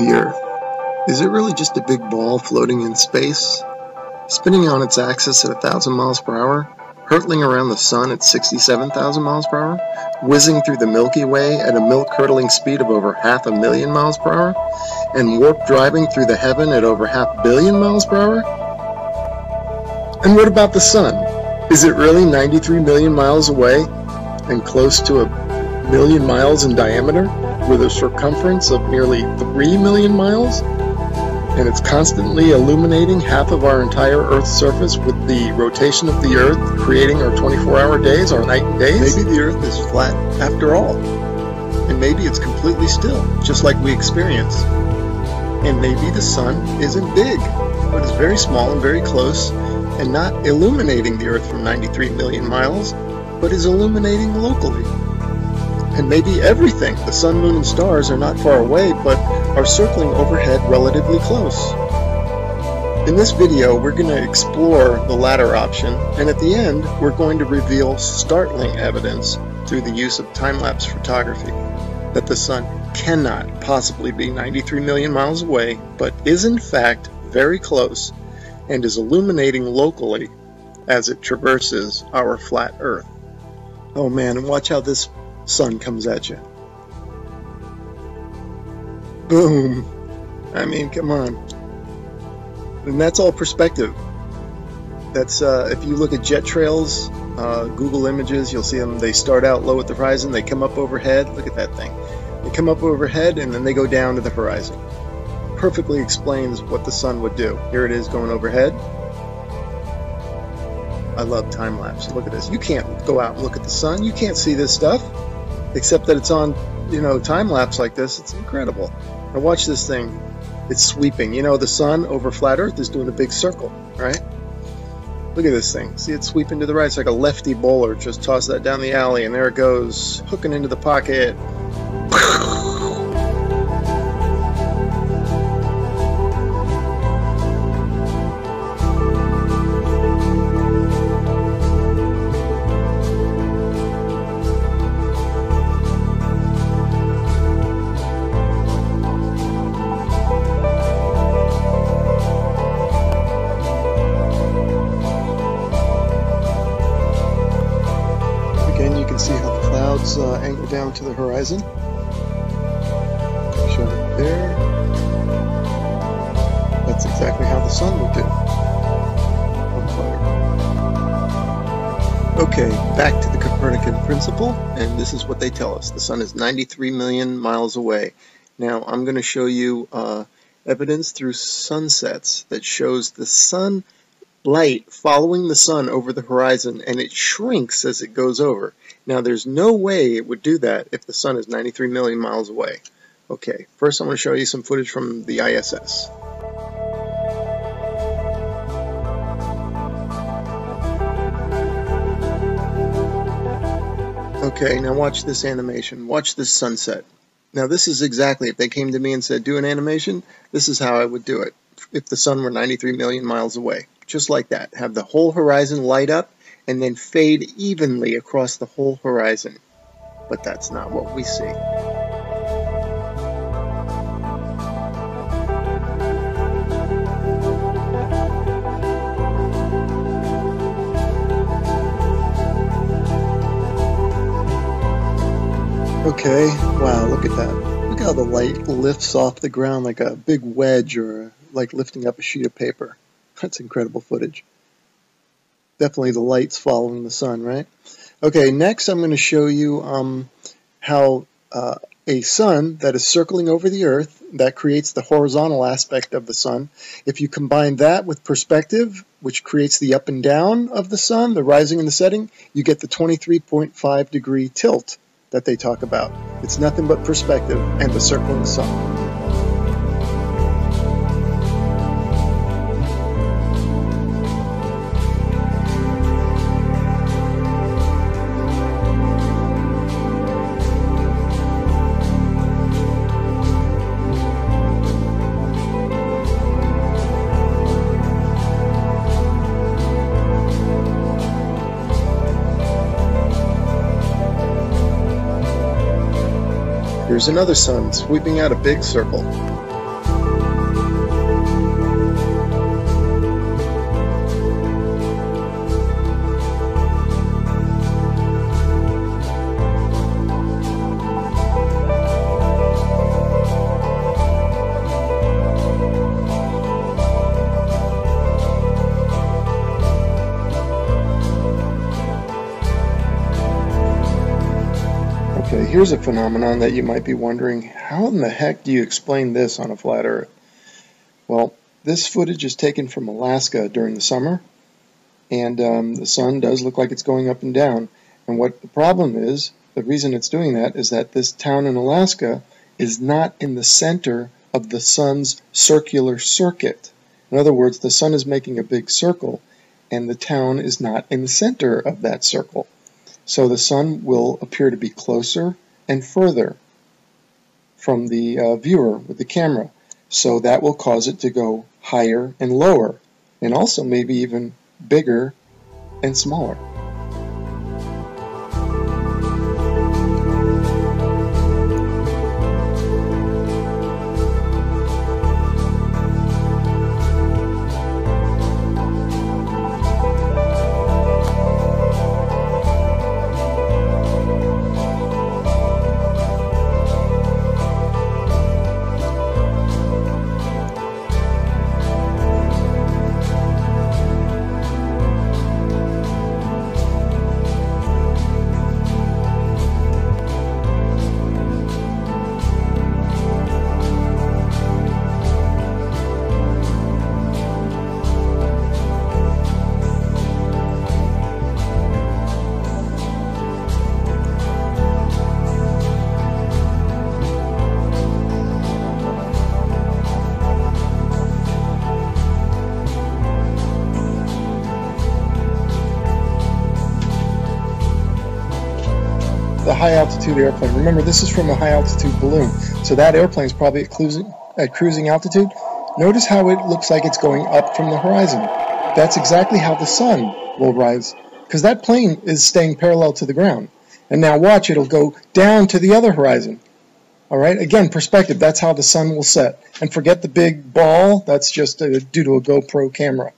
The Earth. Is it really just a big ball floating in space, spinning on its axis at 1,000 miles per hour, hurtling around the sun at 67,000 miles per hour, whizzing through the Milky Way at a milk-hurtling speed of over 500,000 miles per hour, and warp driving through the heaven at over 500 million miles per hour? And what about the sun? Is it really 93 million miles away and close to 1,000,000 miles in diameter, with a circumference of nearly 3 million miles? And it's constantly illuminating half of our entire Earth's surface with the rotation of the Earth, creating our 24-hour days, our night and days? Maybe the Earth is flat after all. And maybe it's completely still, just like we experience. And maybe the sun isn't big, but is very small and very close, and not illuminating the Earth from 93 million miles, but is illuminating locally. And maybe everything, the sun, moon, and stars, are not far away, but are circling overhead relatively close. In this video, we're going to explore the latter option, and at the end, we're going to reveal startling evidence through the use of time-lapse photography that the sun cannot possibly be 93 million miles away, but is in fact very close and is illuminating locally as it traverses our flat Earth. Oh man, and watch how this sun comes at you. Boom. I mean, come on. And that's all perspective. That's if you look at jet trails, Google Images, you'll see them. They start out low at the horizon, they come up overhead. Look at that thing. They come up overhead and then they go down to the horizon. Perfectly explains what the sun would do. Here it is going overhead. I love time lapse. Look at this. You can't go out and look at the sun. You can't see this stuff, except that it's on, time lapse like this. It's incredible. Now watch this thing. It's sweeping. The sun over flat Earth is doing a big circle, right? Look at this thing. See it sweeping to the right. It's like a lefty bowler. Just toss that down the alley, and there it goes, hooking into the pocket. See how the clouds angle down to the horizon. Show it there. That's exactly how the sun would do. Okay, back to the Copernican principle, and this is what they tell us. The sun is 93 million miles away. Now, I'm going to show you evidence through sunsets that shows the sun light following the sun over the horizon, and it shrinks as it goes over. Now, there's no way it would do that if the sun is 93 million miles away. Okay, first I'm going to show you some footage from the ISS. Okay, now watch this animation. Watch this sunset. Now, this is exactly, if they came to me and said, do an animation, this is how I would do it if the sun were 93 million miles away. Just like that. Have the whole horizon light up and then fade evenly across the whole horizon. But that's not what we see. Okay, wow, look at that. Look how the light lifts off the ground like a big wedge, or like lifting up a sheet of paper. That's incredible footage. Definitely the light's following the sun, right? Okay, next I'm going to show you how a sun that is circling over the Earth, that creates the horizontal aspect of the sun. If you combine that with perspective, which creates the up and down of the sun, the rising and the setting, you get the 23.5 degree tilt that they talk about. It's nothing but perspective and the circling sun. Here's another sun sweeping out a big circle. here's a phenomenon that you might be wondering, how in the heck do you explain this on a flat Earth? Well, this footage is taken from Alaska during the summer, and the sun does look like it's going up and down. And what the problem is, the reason it's doing that is that this town in Alaska is not in the center of the sun's circular circuit. In other words, the sun is making a big circle, and the town is not in the center of that circle. So the sun will appear to be closer and further from the viewer with the camera. So that will cause it to go higher and lower, and also maybe even bigger and smaller. The high altitude airplane. Remember, this is from a high altitude balloon, so that airplane is probably at cruising altitude. Notice how it looks like it's going up from the horizon. That's exactly how the sun will rise, because that plane is staying parallel to the ground. And now watch, it'll go down to the other horizon. All right, again, perspective, that's how the sun will set. And forget the big ball, that's just due to a GoPro camera.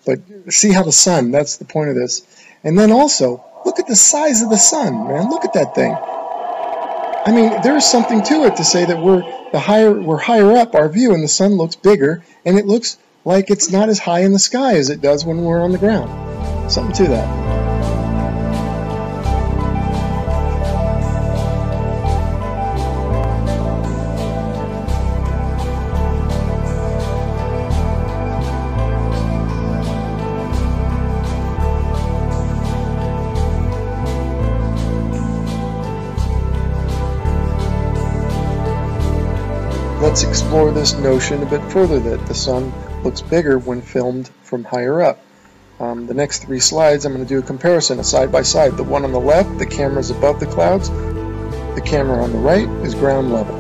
But see how the sun, that's the point of this. And then also, look at the size of the sun, man. Look at that thing. I mean, there's something to it to say that we're higher up our view, and the sun looks bigger, and it looks like it's not as high in the sky as it does when we're on the ground. Something to that. Let's explore this notion a bit further, that the sun looks bigger when filmed from higher up. The next 3 slides, I'm going to do a comparison, a side by side. The one on the left, the camera is above the clouds. The camera on the right is ground level.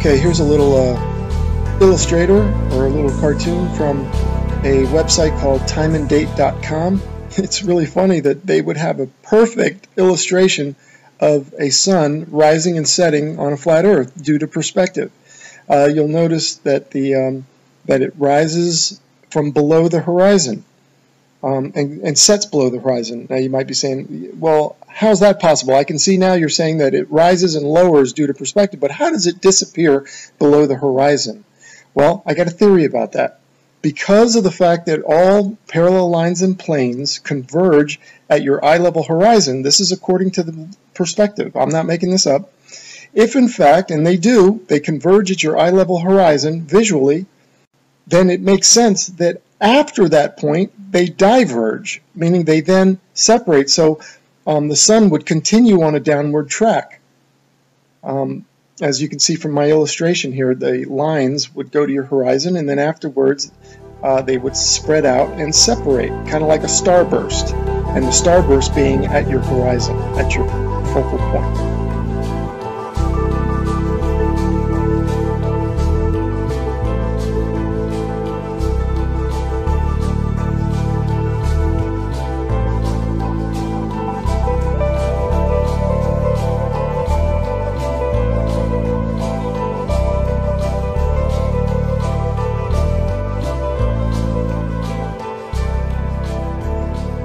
Okay, here's a little illustrator or a little cartoon from a website called timeanddate.com. It's really funny that they would have a perfect illustration of a sun rising and setting on a flat Earth due to perspective. You'll notice that that it rises from below the horizon and sets below the horizon. Now you might be saying, well, how is that possible? I can see now you're saying that it rises and lowers due to perspective, but how does it disappear below the horizon? Well, I got a theory about that. Because of the fact that all parallel lines and planes converge at your eye level horizon, this is according to the perspective, I'm not making this up. If in fact, and they do, they converge at your eye level horizon visually, then it makes sense that after that point they diverge, meaning they then separate. So the sun would continue on a downward track. As you can see from my illustration here, the lines would go to your horizon, and then afterwards they would spread out and separate, kind of like a starburst, and the starburst being at your horizon, at your focal point.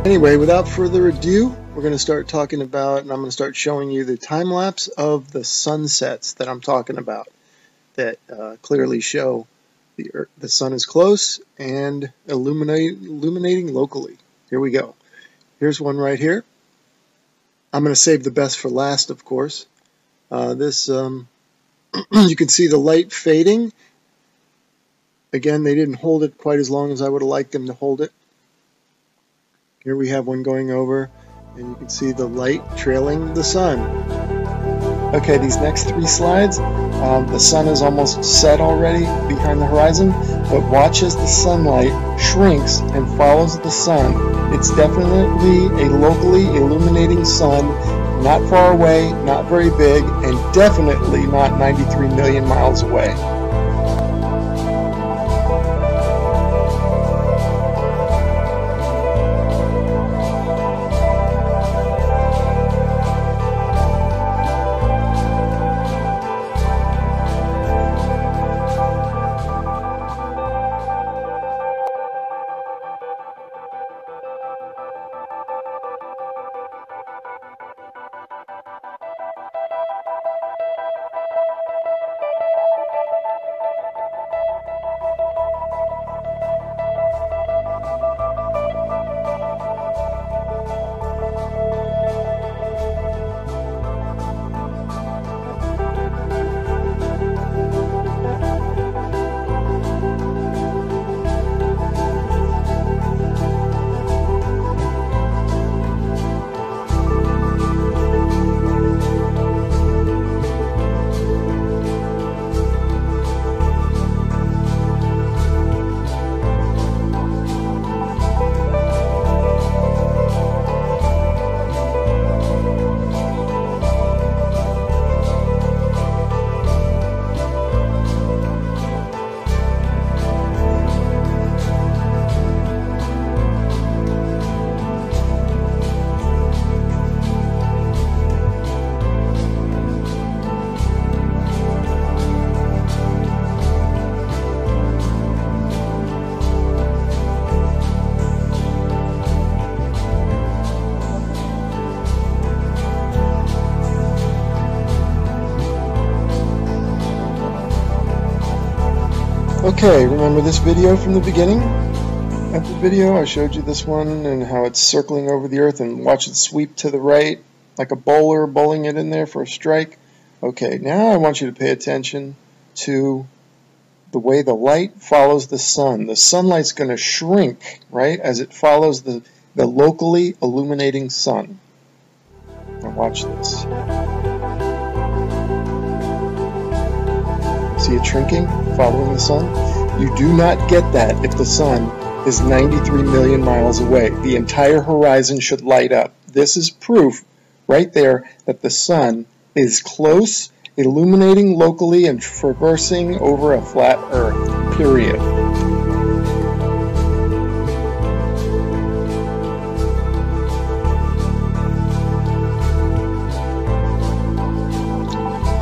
Anyway, without further ado, we're going to start talking about, and I'm going to start showing you the time lapse of the sunsets that I'm talking about, that clearly show the sun is close and illuminating locally. Here we go. Here's one right here. I'm going to save the best for last, of course. You can see the light fading. Again, they didn't hold it quite as long as I would have liked them to hold it. Here we have one going over, and you can see the light trailing the sun. Okay, these next three slides, the sun is almost set already behind the horizon, but watch as the sunlight shrinks and follows the sun. It's definitely a locally illuminating sun, not far away, not very big, and definitely not 93 million miles away. Okay, remember this video from the beginning? At the video I showed you this one and how it's circling over the earth, and watch it sweep to the right like a bowler bowling it in there for a strike. Okay, now I want you to pay attention to the way the light follows the sun. The sunlight's going to shrink, right, as it follows the locally illuminating sun. Now watch this. See it shrinking, following the sun? You do not get that if the sun is 93 million miles away. The entire horizon should light up. This is proof right there that the sun is close, illuminating locally, and traversing over a flat earth, period.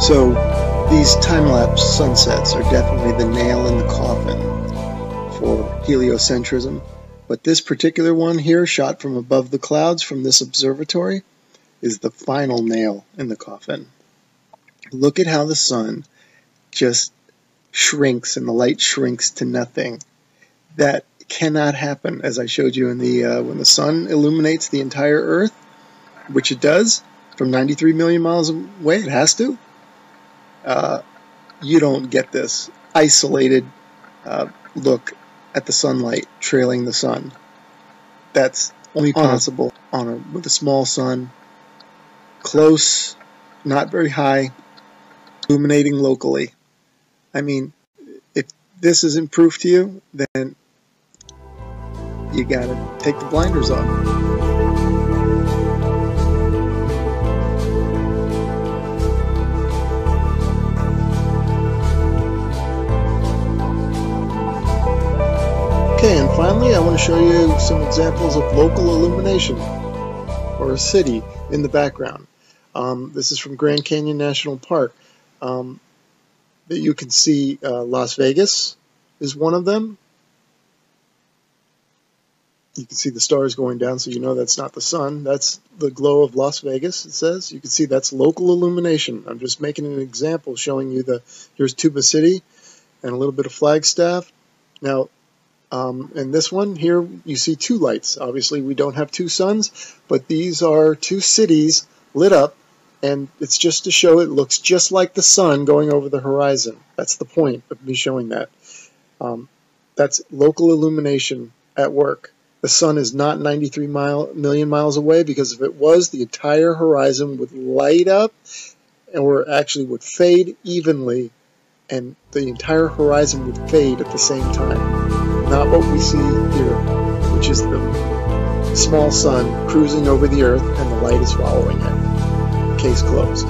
So these time-lapse sunsets are definitely the nail in the coffin for heliocentrism, but this particular one here, shot from above the clouds from this observatory, is the final nail in the coffin. Look at how the sun just shrinks and the light shrinks to nothing. That cannot happen, as I showed you in the when the sun illuminates the entire Earth, which it does from 93 million miles away. It has to. You don't get this isolated look at the sunlight trailing the sun. That's only possible with a small sun, close, not very high, illuminating locally. I mean, if this isn't proof to you, then you gotta take the blinders off. Okay, and finally I want to show you some examples of local illumination, or a city in the background. This is from Grand Canyon National Park. That you can see Las Vegas is one of them. You can see the stars going down, so you know that's not the sun. That's the glow of Las Vegas, it says. You can see that's local illumination. I'm just making an example showing you here's Tuba City and a little bit of Flagstaff. Now, in this one here, you see two lights. Obviously, we don't have two suns, but these are two cities lit up, and it's just to show it looks just like the sun going over the horizon. That's the point of me showing that. That's local illumination at work. The sun is not 93 million miles away, because if it was, the entire horizon would light up, or actually would fade evenly, and the entire horizon would fade at the same time. Not what we see here, which is the small sun cruising over the earth and the light is following it. Case closed.